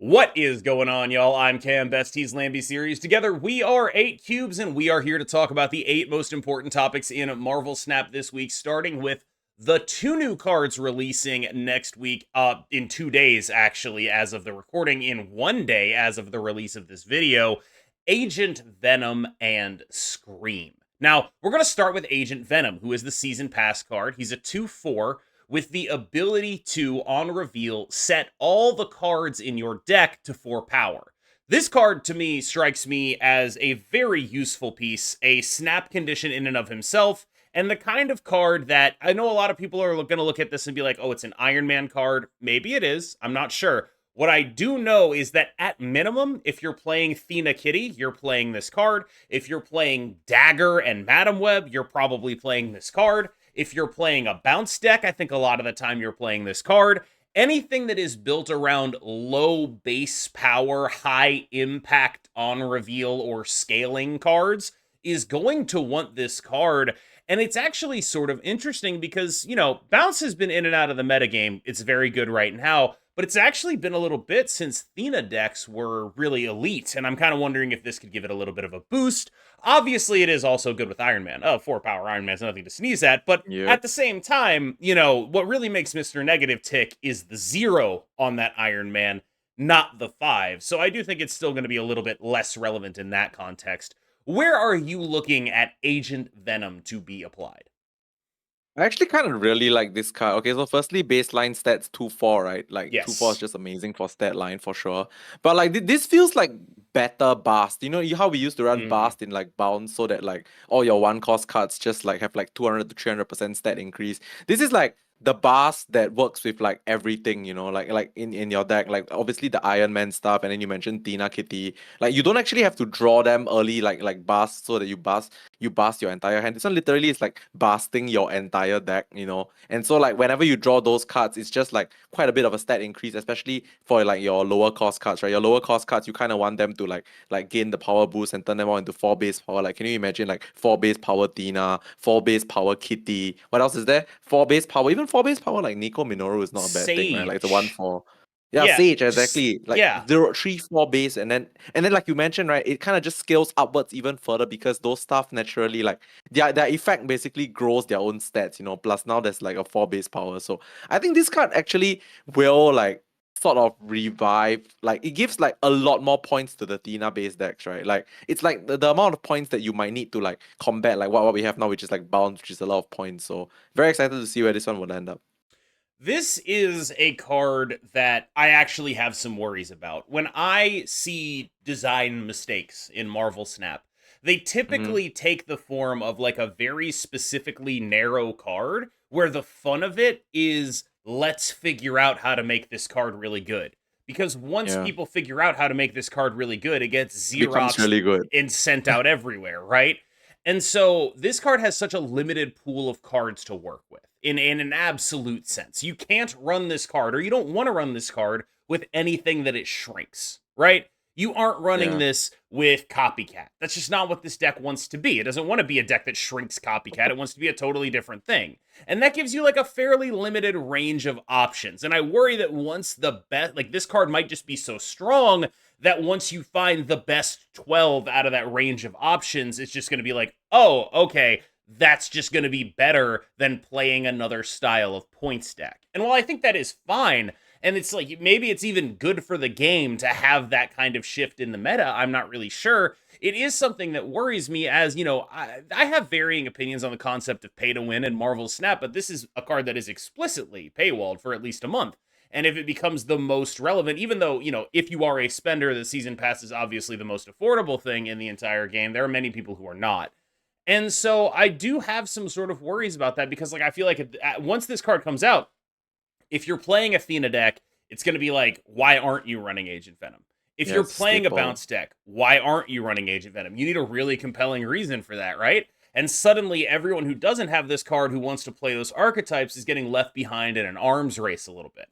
What is going on, y'all? I'm Cam, Besties Lambie series. Together, we are 8 Cubes, and we are here to talk about the 8 most important topics in Marvel Snap this week, starting with the 2 new cards releasing next week, in 2 days, actually, as of the recording, in 1 day, as of the release of this video, Agent Venom and Scream. Now, we're going to start with Agent Venom, who is the Season Pass card. He's a 2/4 with the ability to, on reveal, set all the cards in your deck to 4 power. This card, to me, strikes me as a very useful piece, a snap condition in and of himself, and the kind of card that I know a lot of people are going to look at this and be like, oh, it's an Iron Man card. Maybe it is. I'm not sure. What I do know is that at minimum, if you're playing Thena Kitty, you're playing this card. If you're playing Dagger and Madam Web, you're probably playing this card. If you're playing a bounce deck, I think a lot of the time you're playing this card. Anything that is built around low base power, high impact on reveal or scaling cards is going to want this card. And it's actually sort of interesting because, bounce has been in and out of the metagame. It's very good right now, but it's actually been a little bit since Thena decks were really elite. And I'm kind of wondering if this could give it a little bit of a boost. Obviously, it is also good with Iron Man. 4 power Iron Man's nothing to sneeze at. But Yep. at the same time, what really makes Mr. Negative tick is the 0 on that Iron Man, not the 5. So I do think it's still going to be a little bit less relevant in that context. Where are you looking at Agent Venom to be applied? I actually kind of really like this card. Okay, so firstly, baseline stats 2/4, right? Like 2/4 is Yes. just amazing for stat line for sure. But like this feels like better Bast. How we used to run Mm. Bast in like bounds so that like all your one cost cards just like have like 200 to 300% stat increase. This is like the Bast that works with like everything, like in your deck. Like obviously the Iron Man stuff, and then you mentioned Tina Kitty. Like you don't actually have to draw them early like Bast so that you bust your entire hand. This one literally is like busting your entire deck. And so like whenever you draw those cards, it's just like quite a bit of a stat increase, especially for like your lower cost cards, right? Your lower cost cards, you kind of want them to like gain the power boost and turn them all into 4 base power. Like, can you imagine like 4 base power Tina, 4 base power Kitty? What else is there? 4 base power, even 4 base power like Nico Minoru is not a bad thing, right? Like it's a Sage. 1/4. Yeah, Yeah, Sage, just, exactly. Like yeah. 0, 3, 4 base, and then like you mentioned, right? It kind of just scales upwards even further because those stuff naturally like their effect basically grows their own stats. Plus now there's like a 4 base power. So I think this card actually will like sort of revive, like it gives like a lot more points to the Tina base decks, right? Like it's like the amount of points that you might need to like combat like what we have now, which is like bounce, which is a lot of points. So very excited to see where this one will end up. This is a card that I actually have some worries about. When I see design mistakes in Marvel Snap, they Mm-hmm. typically take the form of like a very specifically narrow card where the fun of it is let's figure out how to make this card really good. Because once Yeah. people figure out how to make this card really good, it gets It becomes Xeroxed really good. and sent out everywhere, right? And so this card has such a limited pool of cards to work with in an absolute sense. You can't run this card, or you don't want to run this card with anything that it shrinks, right? You aren't running Yeah. this with Copycat. That's just not what this deck wants to be. It doesn't want to be a deck that shrinks Copycat. It wants to be a totally different thing. And that gives you like a fairly limited range of options. And I worry that once the best, like this card might just be so strong that once you find the best 12 out of that range of options, it's just going to be like, oh, okay, that's just going to be better than playing another style of points deck. And while I think that is fine, and it's like maybe it's even good for the game to have that kind of shift in the meta, I'm not really sure. It is something that worries me as, I have varying opinions on the concept of pay to win in Marvel Snap, but this is a card that is explicitly paywalled for at least a month. And if it becomes the most relevant, even though, if you are a spender, the season pass is obviously the most affordable thing in the entire game, there are many people who are not. And so I do have some sort of worries about that because, like, I feel like once this card comes out, if you're playing Athena deck, it's going to be like, why aren't you running Agent Venom? If Yeah, you're it's a playing a staple. bounce deck, why aren't you running Agent Venom? You need a really compelling reason for that, right? And suddenly, everyone who doesn't have this card who wants to play those archetypes is getting left behind in an arms race a little bit.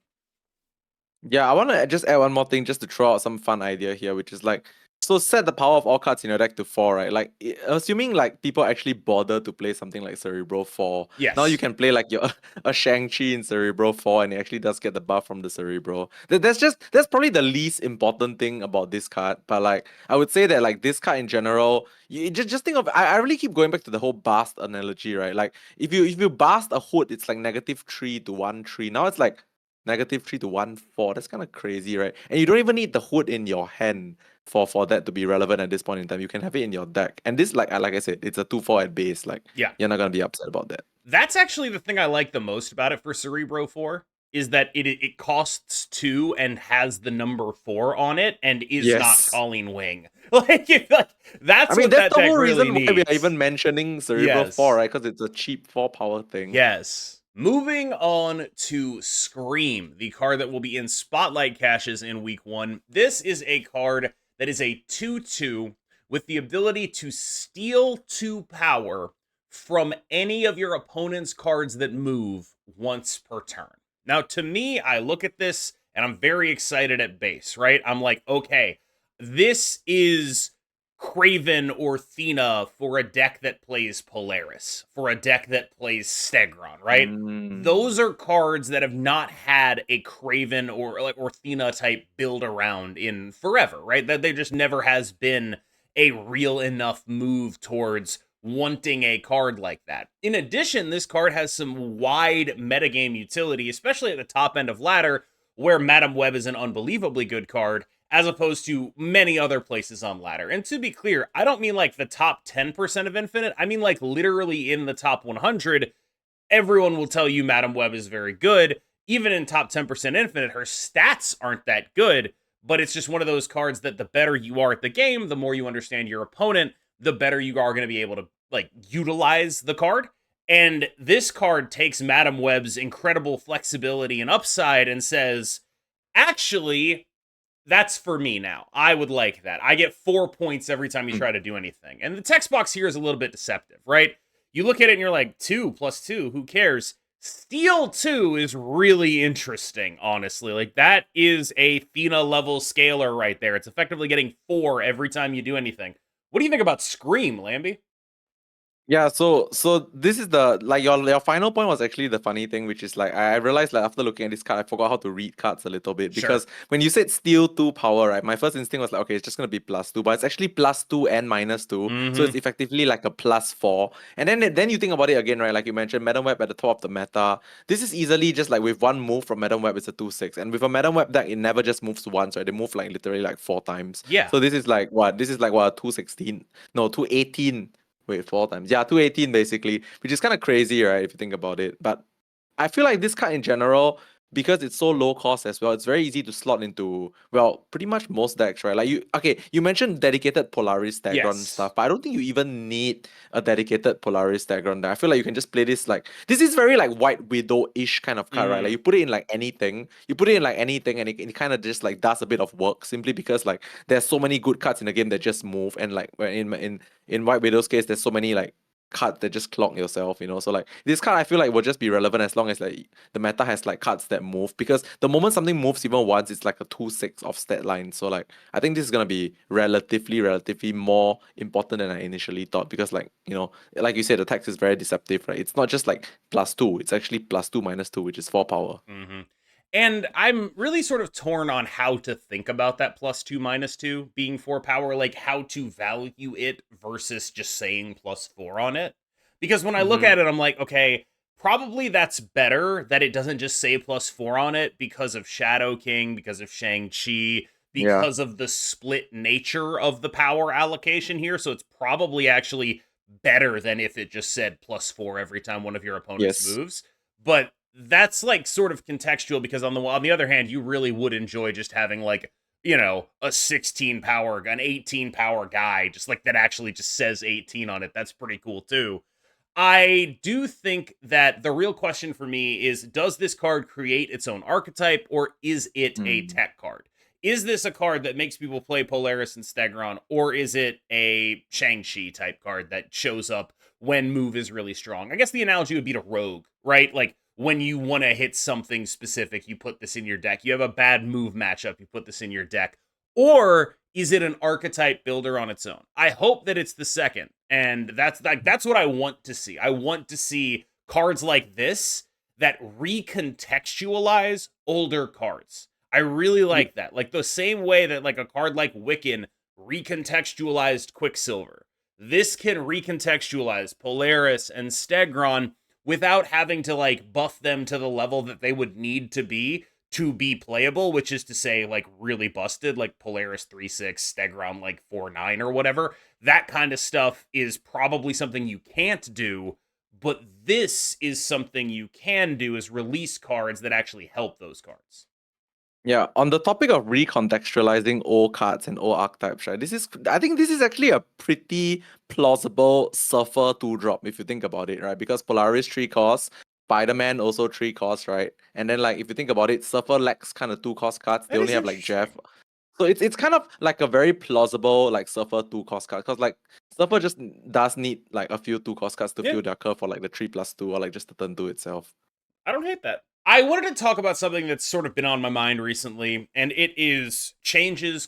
Yeah, I want to just add one more thing just to throw out some fun idea here, which is like, So set the power of all cards in your deck to 4, right? Like assuming like people actually bother to play something like Cerebro 4. Now you Yes. can play like your a Shang-Chi in Cerebro 4 and it actually does get the buff from the Cerebro. That's probably the least important thing about this card. But like I would say that like this card in general, you just think of I really keep going back to the whole Bast analogy, right? Like if you Bast a Hood, it's like -3 to 1/3. Now it's like -3 to 1/4. That's kind of crazy, right? And you don't even need the Hood in your hand for that to be relevant at this point in time. You can have it in your deck. And this, like I said, it's a 2/4 at base. Like Yeah. you're not gonna be upset about that. That's actually the thing I like the most about it for Cerebro 4 is that it costs 2 and has the number 4 on it and is not Yes. calling wing. Like I that's mean, what that's that the deck whole really reason why we are needs. even mentioning Cerebro 4, Yes. right? Because it's a cheap 4 power thing. Yes. Moving on to Scream, the card that will be in Spotlight caches in week 1. This is a card that is a 2/2 with the ability to steal 2 power from any of your opponent's cards that move once per turn. Now, to me, I look at this and I'm very excited at base, right? I'm like, okay, this is Craven or Thena for a deck that plays Polaris, for a deck that plays Stegron, right? Mm. Those are cards that have not had a Craven or Thena type build around in forever, right? That there just never has been a real enough move towards wanting a card like that. In addition, this card has some wide metagame utility, especially at the top end of ladder, where Madam Web is an unbelievably good card, as opposed to many other places on ladder. And to be clear, I don't mean like the top 10% of Infinite, I mean like literally in the top 100, everyone will tell you Madam Web is very good. Even in top 10% Infinite, her stats aren't that good, but it's just one of those cards that the better you are at the game, the more you understand your opponent, the better you are going to be able to like utilize the card. And this card takes Madam Web's incredible flexibility and upside and says, actually, that's for me now. I would like that. I get 4 points every time you Mm. try to do anything. And the text box here is a little bit deceptive, right? You look at it and you're like, 2 plus 2, who cares? Steal 2 is really interesting, honestly. Like, that is a Thena level scalar right there. It's effectively getting 4 every time you do anything. What do you think about Scream, Lambie? Yeah, so this is the like your final point was actually the funny thing, which is like I realized like after looking at this card, I forgot how to read cards a little bit Sure. because when you said steal 2 power, right, my first instinct was like, okay, it's just gonna be +2, but it's actually +2 and -2, so it's Mm-hmm. effectively like a +4. And then you think about it again, right? Like you mentioned, Madam Web at the top of the meta. This is easily just like with one move from Madam Web, it's a 2/6, and with a Madam Web deck, it never just moves once, right? They move like literally like 4 times. Yeah. So this is like what? This is like what 2/16? No, 2/18. Wait, 4 times. Yeah, 2/18 basically, which is kind of crazy, right? If you think about it. But I feel like this card in general, because it's so low cost as well, it's very easy to slot into, well, pretty much most decks, right? Like you mentioned dedicated Polaris Stegron Yes. stuff, but I don't think you even need a dedicated Polaris Stegron deck. I feel like you can just play this like, this is very like White Widow-ish kind of card, right? Like Mm. you put it in like anything, and it kind of just like does a bit of work simply because like there's so many good cards in the game that just move, and like in White Widow's case, there's so many like cards that just clog yourself, so like this card I feel like will just be relevant as long as like the meta has like cards that move, because the moment something moves even once, it's like a 2/6 of stat line. So like I think this is gonna be relatively more important than I initially thought, because like like you said, the text is very deceptive, right? It's not just like +2, it's actually +2 -2, which is 4 power. Mm-hmm. And I'm really sort of torn on how to think about that +2 -2 being 4 power, like how to value it versus just saying +4 on it. Because when I look Mm-hmm. at it, I'm like, okay, probably that's better that it doesn't just say +4 on it because of Shadow King, because of Shang-Chi, Yeah. because of the split nature of the power allocation here. So it's probably actually better than if it just said +4 every time one of your opponents Yes. moves. But that's like sort of contextual because on the other hand, you really would enjoy just having like, a 16 power, an 18 power guy, just like that actually just says 18 on it. That's pretty cool too. I do think that the real question for me is, does this card create its own archetype, or is it a Mm. tech card? Is this a card that makes people play Polaris and Stegron, or is it a Shang-Chi type card that shows up when move is really strong? I guess the analogy would be to Rogue, right? Like when you want to hit something specific, you put this in your deck. You have a bad move matchup, you put this in your deck. Or is it an archetype builder on its own? I hope that it's the second. And that's what I want to see. I want to see cards like this that recontextualize older cards. I really like that. Like the same way that like a card like Wiccan recontextualized Quicksilver. This can recontextualize Polaris and Stegron without having to like buff them to the level that they would need to be playable, which is to say like really busted, like Polaris 3-6, Stegron like 4-9 or whatever. That kind of stuff is probably something you can't do, but this is something you can do, is release cards that actually help those cards. Yeah, on the topic of recontextualizing old cards and old archetypes, right? I think this is actually a pretty plausible Surfer 2-drop if you think about it, right? Because Polaris 3 cost, Spider-Man also 3 cost, right? And then like if you think about it, Surfer lacks kind of 2 cost cards. They That only is have like Jeff. interesting. So it's kind of like a very plausible like Surfer 2 cost card. Because like Surfer just does need like a few 2 cost cards to Yeah. fill their curve for like the 3+2 or like just the turn 2 itself. I don't hate that. I wanted to talk about something that's sort of been on my mind recently, and it is changes ?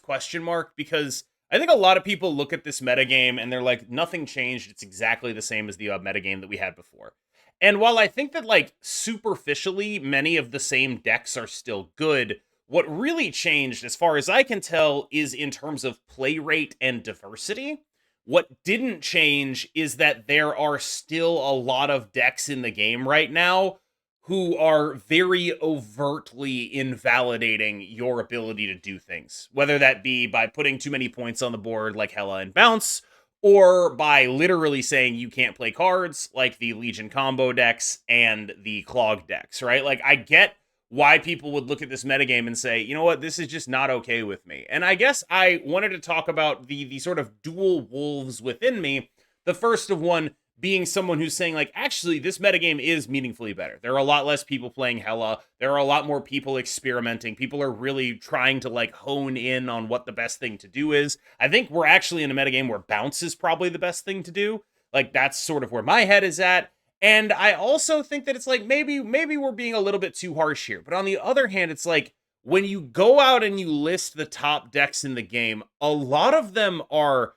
Because I think a lot of people look at this metagame and they're like, nothing changed. It's exactly the same as the metagame that we had before. And while I think that like superficially many of the same decks are still good, what really changed, as far as I can tell, is in terms of play rate and diversity. What didn't change is that there are still a lot of decks in the game right now who are very overtly invalidating your ability to do things, whether that be by putting too many points on the board like Hela and Bounce, or by literally saying you can't play cards like the Legion combo decks and the Clog decks, right? Like, I get why people would look at this metagame and say, you know what, this is just not okay with me. And I guess I wanted to talk about the sort of dual wolves within me. The first of one being someone who's saying, like, actually, this metagame is meaningfully better. There are a lot less people playing Hela. There are a lot more people experimenting. People are really trying to, like, hone in on what the best thing to do is. I think we're actually in a metagame where bounce is probably the best thing to do. Like, that's sort of where my head is at. And I also think that it's like, maybe we're being a little bit too harsh here. But on the other hand, it's like, when you go out and you list the top decks in the game, a lot of them are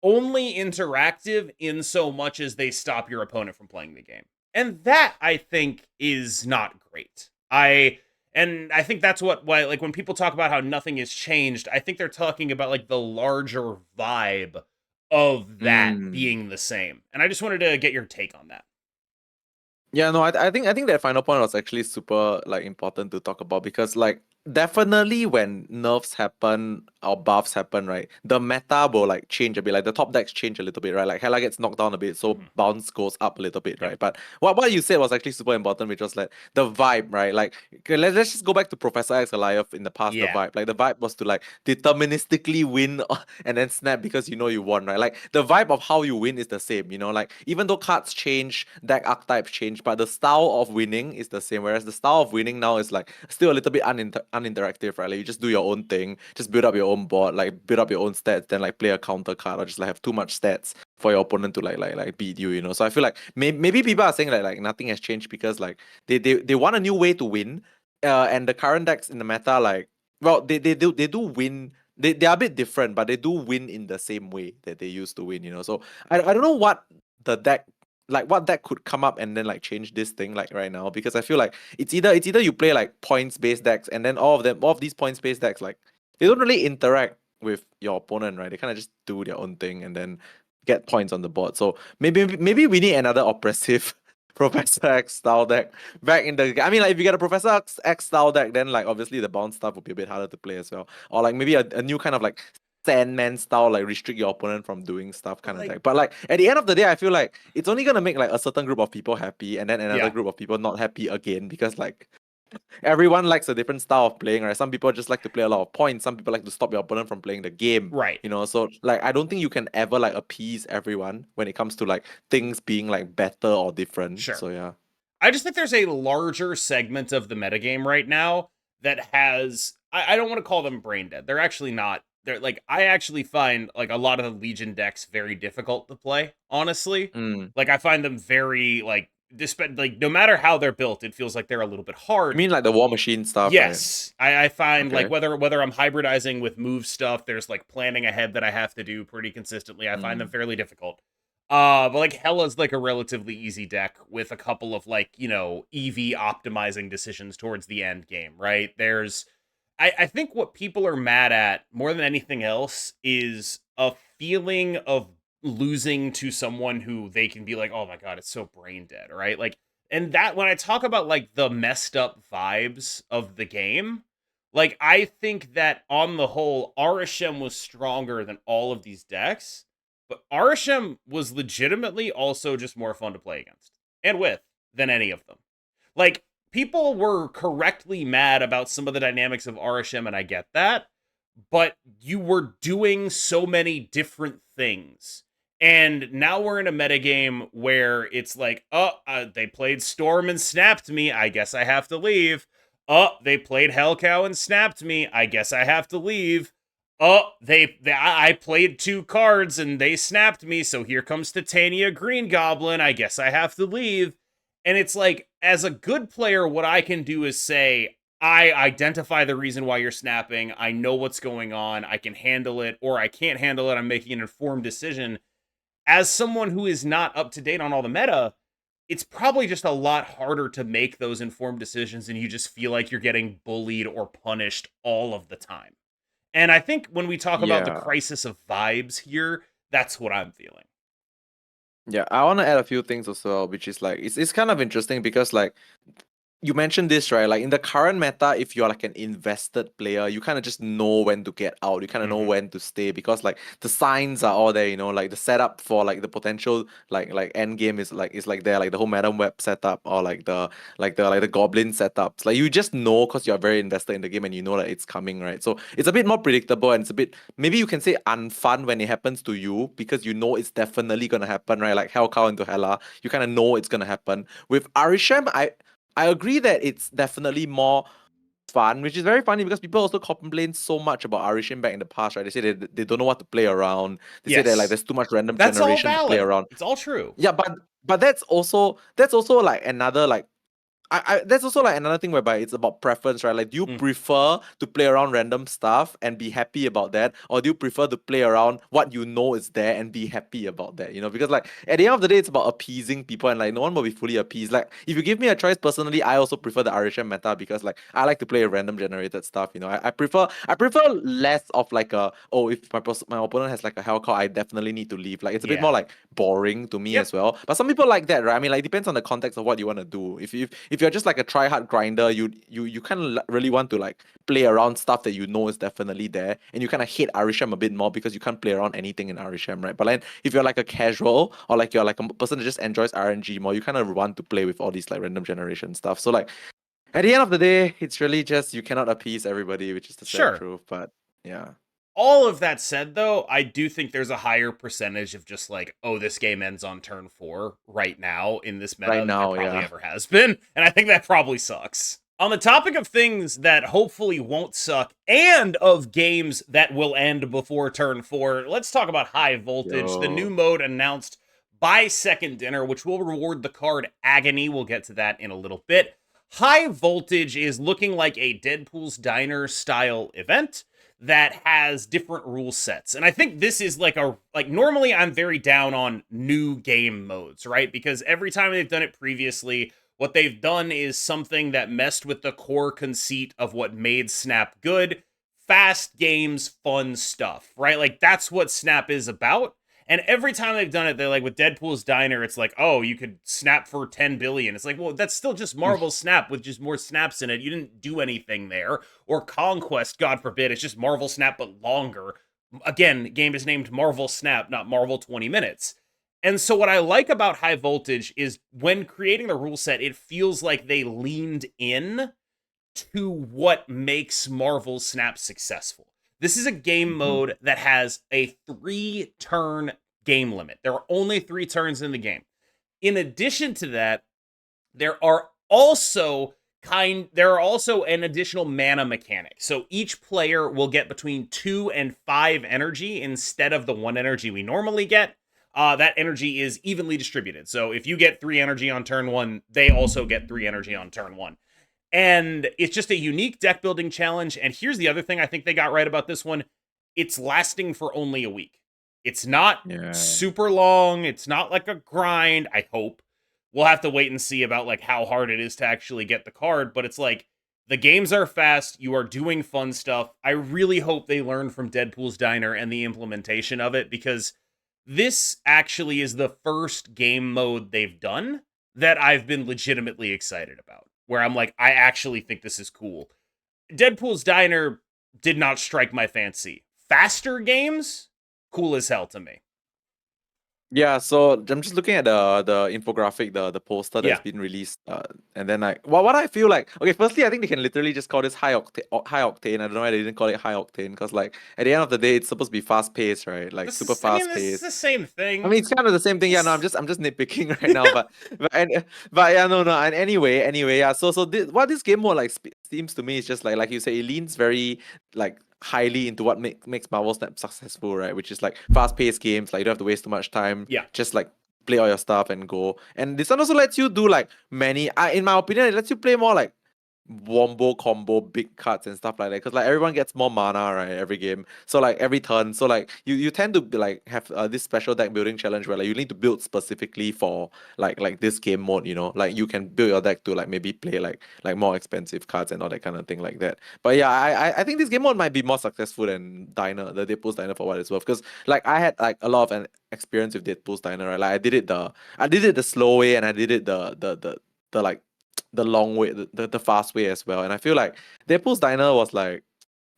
only interactive in so much as they stop your opponent from playing the game. And that, I think, is not great. I think that's why like when people talk about how nothing has changed, I think they're talking about like the larger vibe of that Mm. being the same. And I just wanted to get your take on that. Yeah, no, I think that final point was actually super like important to talk about because like definitely when nerfs happen or buffs happen, right, the meta will like change a bit. Like the top decks change a little bit, right? Like Hela gets knocked down a bit, so bounce goes up a little bit, Yep. right? But what you said was actually super important, which was like the vibe, right? Like okay, let's just go back to Professor X Goliath in the past. The Yeah. vibe, like the vibe was to like deterministically win and then snap because you know you won, right? Like the vibe of how you win is the same, you know. Like even though cards change, deck archetypes change, but the style of winning is the same. Whereas the style of winning now is like still a little bit uninteractive, right? Like you just do your own thing, just build up your own board, like build up your own stats, then like play a counter card or just like have too much stats for your opponent to like beat you, you know. So I feel like maybe people are saying like nothing has changed because like they want a new way to win. And the current decks in the meta, like well, they do win. They are a bit different, but they do win in the same way that they used to win, you know. So I don't know what the deck like what deck could come up and then like change this thing like right now, because I feel like it's either you play like points based decks and then all of these points based decks like they don't really interact with your opponent, right? They kind of just do their own thing and then get points on the board. So maybe we need another oppressive Professor X style deck back in the. I mean, like if you get a Professor X style deck, then like obviously the bounce stuff would be a bit harder to play as well, or like maybe a new kind of like Sandman style, like restrict your opponent from doing stuff kind of Like, deck. But like at the end of the day, I feel like it's only gonna make like a certain group of people happy, and then another yeah. group of people not happy again, because like everyone likes a different style of playing, right? Some people just like to play a lot of points. Some people like to stop your opponent from playing the game. Right. You know, so like I don't think you can ever like appease everyone when it comes to like things being like better or different. Sure. So yeah. I just think there's a larger segment of the metagame right now that has, I don't want to call them brain dead. They're actually not. They're like, I actually find like a lot of the Legion decks very difficult to play, honestly. Mm. Like I find them very like like no matter how they're built, it feels like they're a little bit You hard. mean like the War Machine stuff, right? Yes, I find like Okay. whether I'm hybridizing with move stuff, there's like planning ahead that I have to do pretty consistently. I find them Mm. fairly difficult. But like Hela's like a relatively easy deck with a couple of like EV optimizing decisions towards the end game, right? I think what people are mad at more than anything else is a feeling of losing to someone who they can be like, oh my god, it's so brain dead, right? Like, and that when I talk about like the messed up vibes of the game, like I think that on the whole, Arishem was stronger than all of these decks, but Arishem was legitimately also just more fun to play against and with than any of them. Like, people were correctly mad about some of the dynamics of Arishem, and I get that, but you were doing so many different things. And now we're in a metagame where it's like, they played Storm and snapped me. I guess I have to leave. They played Hellcow and snapped me. I guess I have to leave. I played 2 cards and they snapped me. So here comes Titania Green Goblin. I guess I have to leave. And it's like, as a good player, what I can do is say, I identify the reason why you're snapping. I know what's going on. I can handle it, or I can't handle it. I'm making an informed decision. As someone who is not up to date on all the meta, it's probably just a lot harder to make those informed decisions, and you just feel like you're getting bullied or punished all of the time. And I think when we talk about the Yeah. crisis of vibes here, that's what I'm feeling. Yeah, I want to add a few things as well, which is like it's kind of interesting because like you mentioned this, right? Like in the current meta, if you're like an invested player, you kind of just know when to get out. You kind of know when to stay because like the signs are all there, you know, like the setup for like the potential like end game is like there, like the whole Madam Web setup or like the Goblin setups. Like you just know because you're very invested in the game and you know that it's coming, right? So it's a bit more predictable and it's a bit maybe you can say unfun when it happens to you because you know it's definitely gonna happen, right? Like Hellcow into Hela, you kind of know it's gonna happen. With Arishem, I agree that it's definitely more fun, which is very funny because people also complain so much about Arishin back in the past, right? They say they don't know what to play around. They say that like Yes, there's too much random that's all generation to play valid. around. It's all true. Yeah, but that's also like another like I that's also like another thing whereby it's about preference, right? Like, do you Mm. prefer to play around random stuff and be happy about that, or do you prefer to play around what you know is there and be happy about that? You know, because like at the end of the day, it's about appeasing people, and like no one will be fully appeased. Like, if you give me a choice personally, I also prefer the RHM meta because like I like to play random generated stuff. You know, I prefer less of like a if my opponent has like a hell call, I definitely need to leave. Like it's a bit more Yeah. like boring to me Yep. as well. But some people like that, right? I mean, like it depends on the context of what you want to do. If you're just like a try hard grinder, you kind of really want to like play around stuff that you know is definitely there, and you kind of hate Arishem a bit more because you can't play around anything in Arishem, right? But then if you're like a casual or like you're like a person that just enjoys RNG more, you kind of want to play with all these like random generation stuff. So like at the end of the day, it's really just you cannot appease everybody, which is the sad Sure. truth. But yeah. All of that said, though, I do think there's a higher percentage of just like, oh, this game ends on turn 4 right now in this Right meta than there now, probably yeah. ever has been. And I think that probably sucks. On the topic of things that hopefully won't suck and of games that will end before turn 4, let's talk about High Voltage, the new Yo. mode announced by Second Dinner, which will reward the card Agony. We'll get to that in a little bit. High Voltage is looking like a Deadpool's Diner style event that has different rule sets. And I think this is like normally I'm very down on new game modes, right? Because every time they've done it previously, what they've done is something that messed with the core conceit of what made Snap good. Fast games, fun stuff, right? Like that's what Snap is about. And every time they've done it, they're like with Deadpool's Diner, it's like, oh, you could snap for 10 billion. It's like, well, that's still just Marvel Snap with just more snaps in it. You didn't do anything there. Or Conquest, God forbid, it's just Marvel Snap but longer. Again, the game is named Marvel Snap, not Marvel 20 minutes. And so what I like about High Voltage is when creating the rule set, it feels like they leaned in to what makes Marvel Snap successful. This is a game mode that has a 3-turn game limit. There are only 3 turns in the game. In addition to that, there are also an additional mana mechanic. So each player will get between 2 and 5 energy instead of the 1 energy we normally get. that energy is evenly distributed. So if you get 3 energy on turn 1, they also get 3 energy on turn 1. And it's just a unique deck building challenge. And here's the other thing I think they got right about this one: it's lasting for only a week. It's not Yeah. super long. It's not like a grind, I hope. We'll have to wait and see about like how hard it is to actually get the card, but it's like the games are fast, you are doing fun stuff. I really hope they learn from Deadpool's Diner and the implementation of it, because this actually is the first game mode they've done that I've been legitimately excited about, where I'm like, I actually think this is cool. Deadpool's Diner did not strike my fancy. Faster games, cool as hell to me. Yeah, so I'm just looking at the infographic, the poster that's Yeah. been released, and then like what I feel like. Okay, firstly, I think they can literally just call this high octane. I don't know why they didn't call it high octane, because like at the end of the day, it's supposed to be fast paced, right? Like super fast This is paced. the same I thing. mean, it's kind of the same thing. Yeah, no, I'm just nitpicking right now, but yeah, no, no. And anyway, yeah. So what this game mode like seems to me is just like you say, it leans very like highly into what makes Marvel Snap successful, right? Which is like fast paced games. Like you don't have to waste too much time. Yeah. Just like play all your stuff and go. And this one also lets you do like many. In my opinion, it lets you play more like wombo combo big cards and stuff like that, because like everyone gets more mana, right, every game, so like every turn, so like you tend to be, like have this special deck building challenge where like you need to build specifically for like this game mode, you know, like you can build your deck to like maybe play like more expensive cards and all that kind of thing like that. But yeah, I think this game mode might be more successful than Diner, the Deadpool's Diner, for what it's worth, because like I had like a lot of an experience with Deadpool's Diner, right? Like I did it the slow way, and I did it the like the long way, the fast way as well. And I feel like Deadpool's Diner was like,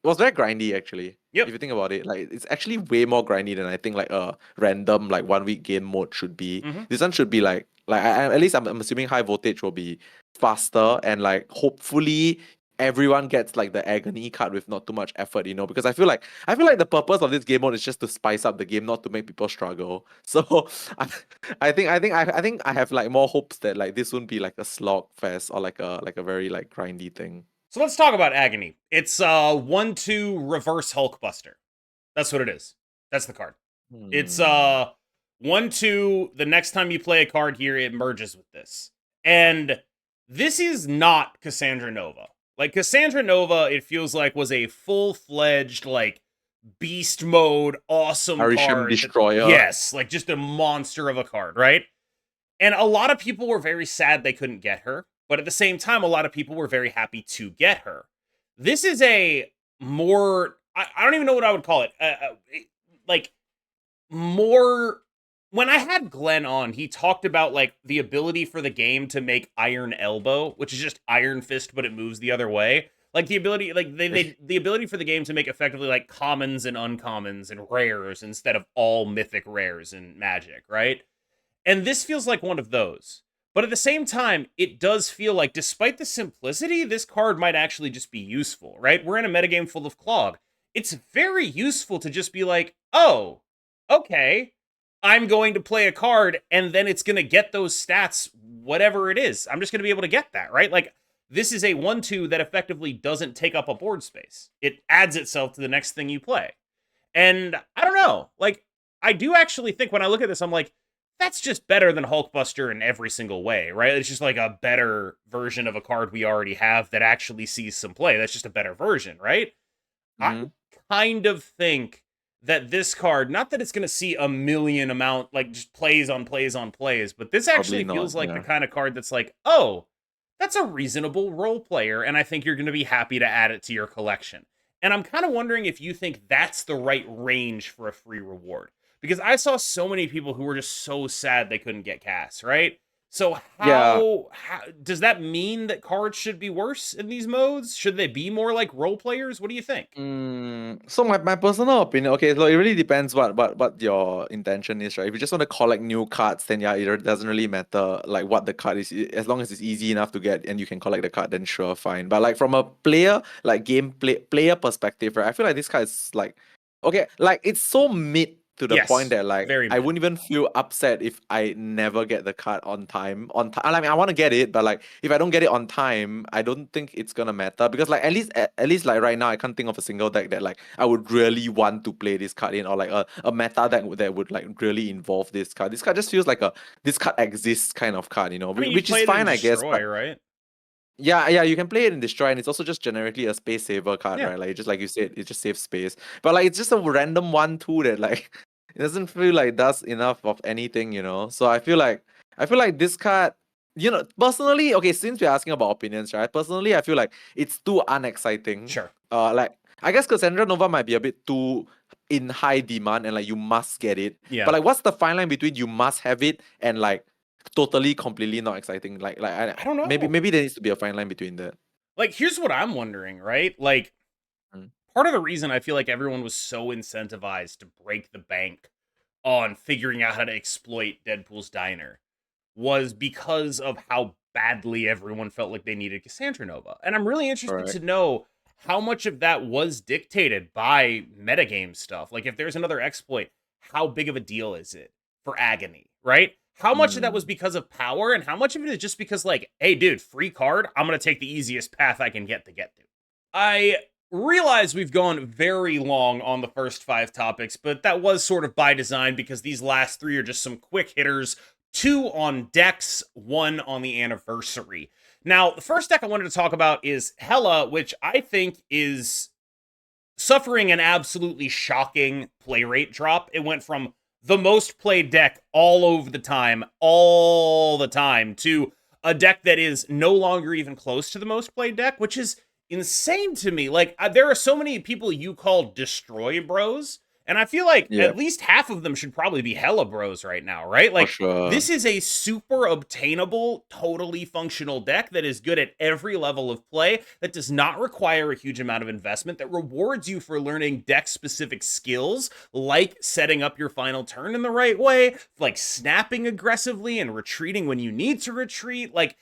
it was very grindy actually. Yep. If you think about it, like it's actually way more grindy than I think like a random like 1 week game mode should be. Mm-hmm. This one should be like at least I'm assuming high voltage will be faster, and like hopefully everyone gets like the agony card with not too much effort, you know, because I feel like the purpose of this game mode is just to spice up the game, not to make people struggle. So I, I think I have like more hopes that like this wouldn't be like a slog fest or like a very like grindy thing. So let's talk about Agony. It's 1/2 reverse Hulkbuster. That's what it is. That's the card. It's Hmm. 1/2. The next time you play a card here, it merges with this. And this is not Cassandra Nova. Like Cassandra Nova, it feels like was a full-fledged like beast mode awesome Arisham card that, Destroyer. yes, like just a monster of a card, right? And a lot of people were very sad they couldn't get her, but at the same time, a lot of people were very happy to get her. This is a more, I don't even know what I would call it. Like, more. When I had Glenn on, he talked about like the ability for the game to make Iron Elbow, which is just Iron Fist, but it moves the other way. Like the ability, like the ability for the game to make effectively like commons and uncommons and rares instead of all mythic rares in Magic, right? And this feels like one of those. But at the same time, it does feel like, despite the simplicity, this card might actually just be useful, right? We're in a metagame full of Clog. It's very useful to just be like, oh, okay, I'm going to play a card, and then it's going to get those stats, whatever it is. I'm just going to be able to get that, right? Like, this is a 1/2 that effectively doesn't take up a board space. It adds itself to the next thing you play. And I don't know. Like, I do actually think when I look at this, I'm like, that's just better than Hulkbuster in every single way, right? It's just like a better version of a card we already have that actually sees some play. That's just a better version, right? I Mm-hmm. kind of think that this card, not that it's going to see a million amount, like just plays on plays on plays, but this Probably actually not. feels like the Yeah. kind of card that's like, oh, that's a reasonable role player, and I think you're going to be happy to add it to your collection. And I'm kind of wondering if you think that's the right range for a free reward. Because I saw so many people who were just so sad they couldn't get Cass, right? So Yeah. how does that mean that cards should be worse in these modes? Should they be more like role players? What do you think? So my personal opinion, okay, so it really depends what your intention is, right? If you just want to collect new cards, then yeah, it doesn't really matter like what the card is, as long as it's easy enough to get and you can collect the card, then sure, fine. But like from a player, like gameplay player perspective, right? I feel like this card is like, okay, like it's so mid to the point Yes, that like very I mid. wouldn't even feel upset if I never get the card on time. On time, I mean, I want to get it, but like if I don't get it on time, I don't think it's gonna matter because like at least like right now, I can't think of a single deck that like I would really want to play this card in, or like a meta deck that would like really involve this card. This card just feels like a this card exists kind of card, I mean, you which is played it in fine, I guess, Destroy, but. right? Yeah, you can play it in Destroy, and it's also just generically a space saver card, Yeah. right? Like just like you said, it just saves space. But like it's just a random 1/2 that like it doesn't feel like does enough of anything. So I feel like this card, personally, okay, since we're asking about opinions, right? Personally, I feel like it's too unexciting. Sure. Like I guess Cassandra Nova might be a bit too in high demand and like you must get it. Yeah. But like what's the fine line between you must have it and like totally completely not exciting? Like I don't maybe know. maybe there needs to be a fine line between that. Like, here's what I'm wondering, right? Like, Mm. part of the reason I feel like everyone was so incentivized to break the bank on figuring out how to exploit Deadpool's diner was because of how badly everyone felt like they needed Cassandra Nova. And I'm really interested to Correct. know how much of that was dictated by metagame stuff. Like, if there's another exploit, how big of a deal is it for Agony, right? How much of that was Mm. because of power, and how much of it is just because, like, hey, dude, free card, I'm going to take the easiest path I can get to get to. I realize we've gone very long on the first 5 topics, but that was sort of by design because these last 3 are just some quick hitters, 2 on decks, 1 on the anniversary. Now, the first deck I wanted to talk about is Hela, which I think is suffering an absolutely shocking play rate drop. It went from the most played deck all the time, to a deck that is no longer even close to the most played deck, which is insane to me. Like, there are so many people you call destroy bros, and I feel like Yeah, at least half of them should probably be Hella bros right now, right? for Like, sure. this is a super obtainable, totally functional deck that is good at every level of play, that does not require a huge amount of investment, that rewards you for learning deck specific skills, like setting up your final turn in the right way, like snapping aggressively and retreating when you need to retreat, like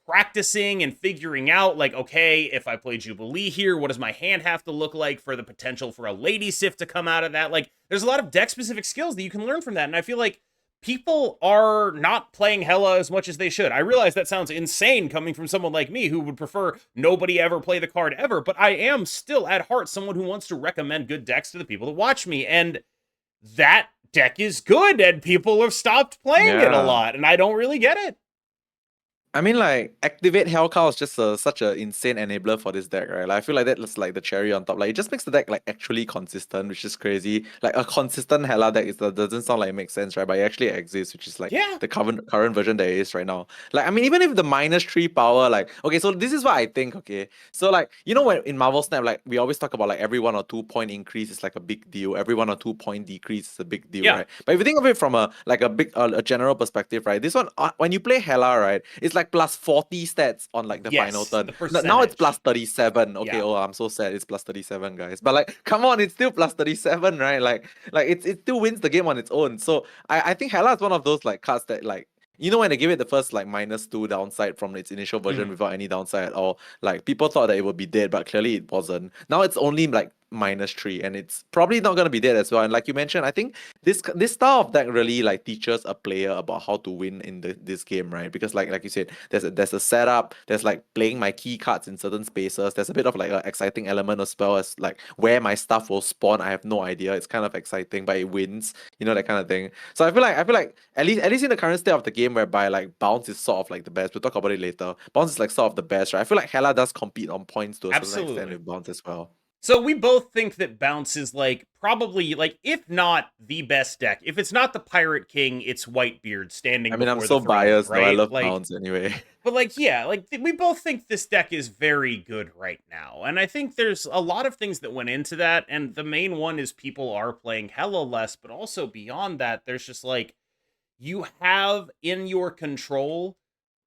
practicing and figuring out, like, okay, if I play Jubilee here, what does my hand have to look like for the potential for a Lady Sif to come out of that? Like, there's a lot of deck specific skills that you can learn from that. And I feel like people are not playing Hela as much as they should. I realize that sounds insane coming from someone like me who would prefer nobody ever play the card ever, but I am still at heart someone who wants to recommend good decks to the people that watch me. And that deck is good, and people have stopped playing it a Yeah. lot, and I don't really get it. I mean, like, activate Hellcow is just such an insane enabler for this deck, right? Like, I feel like that's like the cherry on top. Like, it just makes the deck like actually consistent, which is crazy. Like, a consistent Hela deck doesn't sound like it makes sense, right? But it actually exists, which is like Yeah. the current version that it is right now. Like, I mean, even if the -3 power, like, okay, so this is what I think, okay? So, like, when in Marvel Snap, like, we always talk about like every 1 or 2 point increase is like a big deal, every 1 or 2 point decrease is a big deal, Yeah. right? But if you think of it from a general perspective, right? This one, when you play Hela, right, it's like plus 40 stats on like the final Yes, turn. the Now it's plus percentage. 37. Okay, Yeah, oh, I'm so sad. It's plus 37, guys. But like, come on, it's still plus 37, right? Like it still wins the game on its own. So I think Hela is one of those like cards that like. When they give it the first like -2 downside from its initial version mhm, without any downside at all, like people thought that it would be dead, but clearly it wasn't. Now it's only like -3, and it's probably not gonna be dead as well. And like you mentioned, I think this style of deck really like teaches a player about how to win in this game, right? Because like you said, there's a setup, there's like playing my key cards in certain spaces, there's a bit of like an exciting element as well as like where my stuff will spawn. I have no idea. It's kind of exciting, but it wins, that kind of thing. So I feel like at least in the current state of the game whereby like bounce is sort of like the best. We'll talk about it later. Bounce is like sort of the best, right? I feel like Hela does compete on points to a certain extent absolutely. with bounce as well. So we both think that Bounce is like probably like, if not the best deck, if it's not the Pirate King, it's Whitebeard I standing mean, I'm before the so throne, biased though. I right? love Like, bounce anyway. but like, yeah, like we both think this deck is very good right now. And I think there's a lot of things that went into that. And the main one is people are playing hella less, but also beyond that, there's just like, you have in your control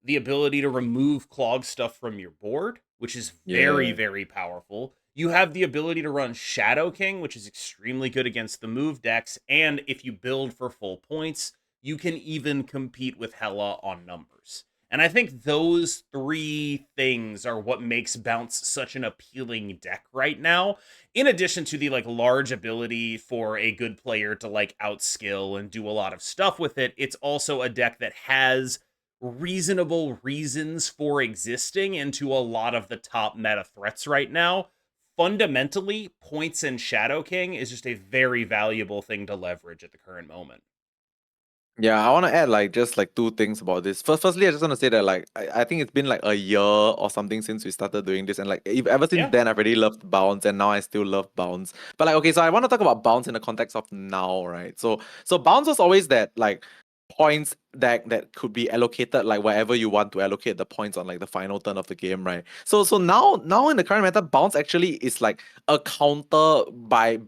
the ability to remove clog stuff from your board, which is very, Yeah. very powerful. You have the ability to run Shadow King, which is extremely good against the move decks. And if you build for full points, you can even compete with Hela on numbers. And I think those three things are what makes Bounce such an appealing deck right now. In addition to the like large ability for a good player to like outskill and do a lot of stuff with it, it's also a deck that has reasonable reasons for existing into a lot of the top meta threats right now. Fundamentally, points in Shadow King is just a very valuable thing to leverage at the current moment. Yeah, I want to add like just like two things about this. Firstly, I just want to say that like I think it's been like a year or something since we started doing this, and like ever since Yeah. then I've really loved Bounce, and now I still love Bounce. But like okay, so I want to talk about Bounce in the context of now, right? So Bounce was always that like points that could be allocated like wherever you want to allocate the points on like the final turn of the game, right? So now in the current meta, Bounce actually is like a counter by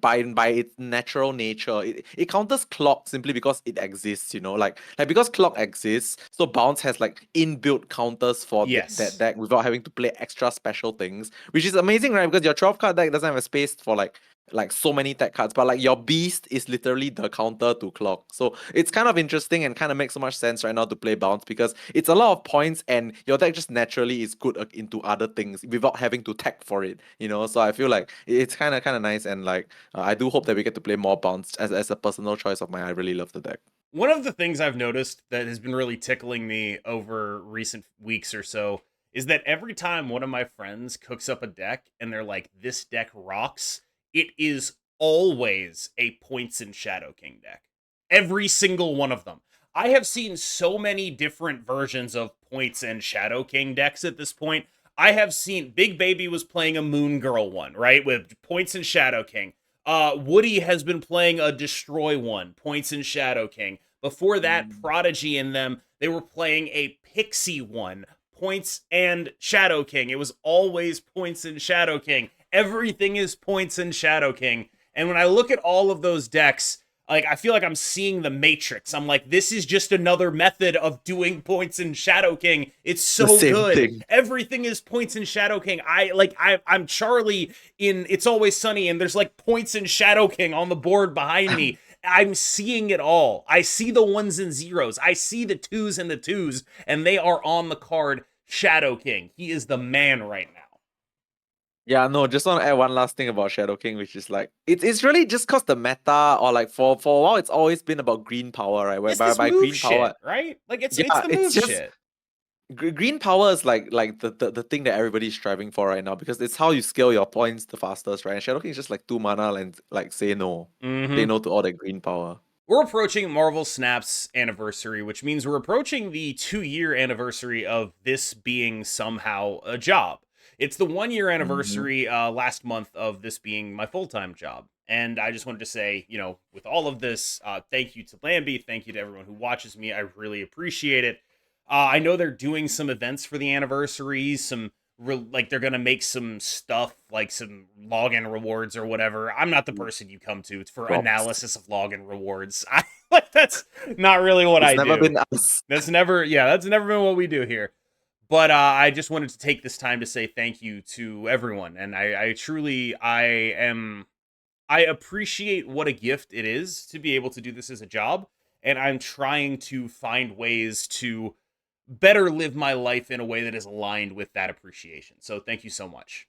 its natural nature. It counters Clock simply because it exists, you know, like because Clock exists, so Bounce has like inbuilt counters for that Yes. deck without having to play extra special things, which is amazing, right? Because your 12 card deck doesn't have a space for like so many tech cards, but like your beast is literally the counter to Clock. So it's kind of interesting and kind of makes so much sense right now to play Bounce because it's a lot of points and your deck just naturally is good into other things without having to tech for it, you know. So I feel like it's kind of nice, and like I do hope that we get to play more Bounce as a personal choice of mine. I really love the deck. One of the things I've noticed that has been really tickling me over recent weeks or so is that every time one of my friends cooks up a deck and they're like, this deck rocks, it is always a Points and Shadow King deck. Every single one of them. I have seen so many different versions of Points and Shadow King decks at this point. I have seen Big Baby was playing a Moon Girl one, right? With Points and Shadow King. Woody has been playing a Destroy one, Points and Shadow King. Before that, Mm. Prodigy and them, they were playing a Pixie one, Points and Shadow King. It was always Points and Shadow King. Everything is Points and Shadow King. And when I look at all of those decks, like I feel like I'm seeing the Matrix. I'm like, this is just another method of doing Points in Shadow King. It's The so same good. thing. Everything is Points in Shadow King. I'm Charlie in It's Always Sunny, and there's like Points in Shadow King on the board behind me. I'm seeing it all. I see the ones and zeros. I see the twos and the twos, and they are on the card Shadow King. He is the man right now. Yeah, no, just want to add one last thing about Shadow King, which is like it's really just cause the meta, or like for a while it's always been about green power, right? It's Whereby this by move green shit, power, right? Like it's yeah, the it's move just shit. green power is like the thing that everybody's striving for right now because it's how you scale your points the fastest, right? And Shadow King is just like 2 mana and like say Mm-hmm. no to all that green power. We're approaching Marvel Snap's anniversary, which means we're approaching the 2 year anniversary of this being somehow a job. It's the 1 year Mm-hmm. anniversary last month of this being my full time job. And I just wanted to say, with all of this, thank you to Lambie. Thank you to everyone who watches me. I really appreciate it. I know they're doing some events for the anniversary, like they're gonna make some stuff like some login rewards or whatever. I'm not the person you come to for Props. analysis of login rewards. I like that's not really what It's I never do. been us. That's never been what we do here. But I just wanted to take this time to say thank you to everyone, and I truly I appreciate what a gift it is to be able to do this as a job, and I'm trying to find ways to better live my life in a way that is aligned with that appreciation. So thank you so much.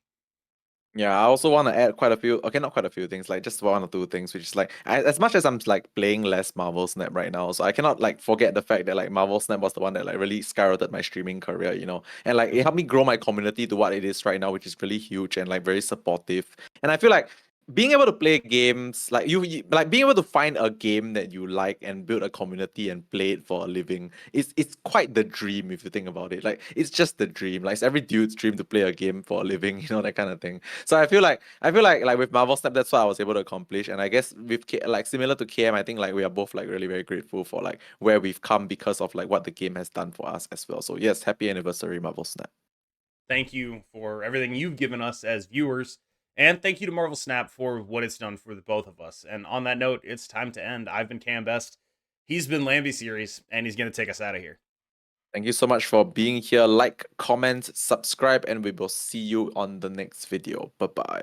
Yeah, I also want to add quite a few, okay, not quite a few things, like just one or two things, which is like, as much as I'm like playing less Marvel Snap right now, so I cannot like forget the fact that like Marvel Snap was the one that like really skyrocketed my streaming career, you know, and like it helped me grow my community to what it is right now, which is really huge and like very supportive. And I feel like being able to play games like like being able to find a game that you like and build a community and play it for a living it's quite the dream if you think about it. Like it's just the dream. Like it's every dude's dream to play a game for a living, you know, that kind of thing. So I feel like with Marvel Snap, that's what I was able to accomplish. And I guess with like similar to KM, I think like we are both like really very grateful for like where we've come because of like what the game has done for us as well. So yes, happy anniversary, Marvel Snap. Thank you for everything you've given us as viewers. And thank you to Marvel Snap for what it's done for the both of us. And on that note, it's time to end. I've been Cam Best. He's been Lambie Series, and he's going to take us out of here. Thank you so much for being here. Like, comment, subscribe, and we will see you on the next video. Bye bye.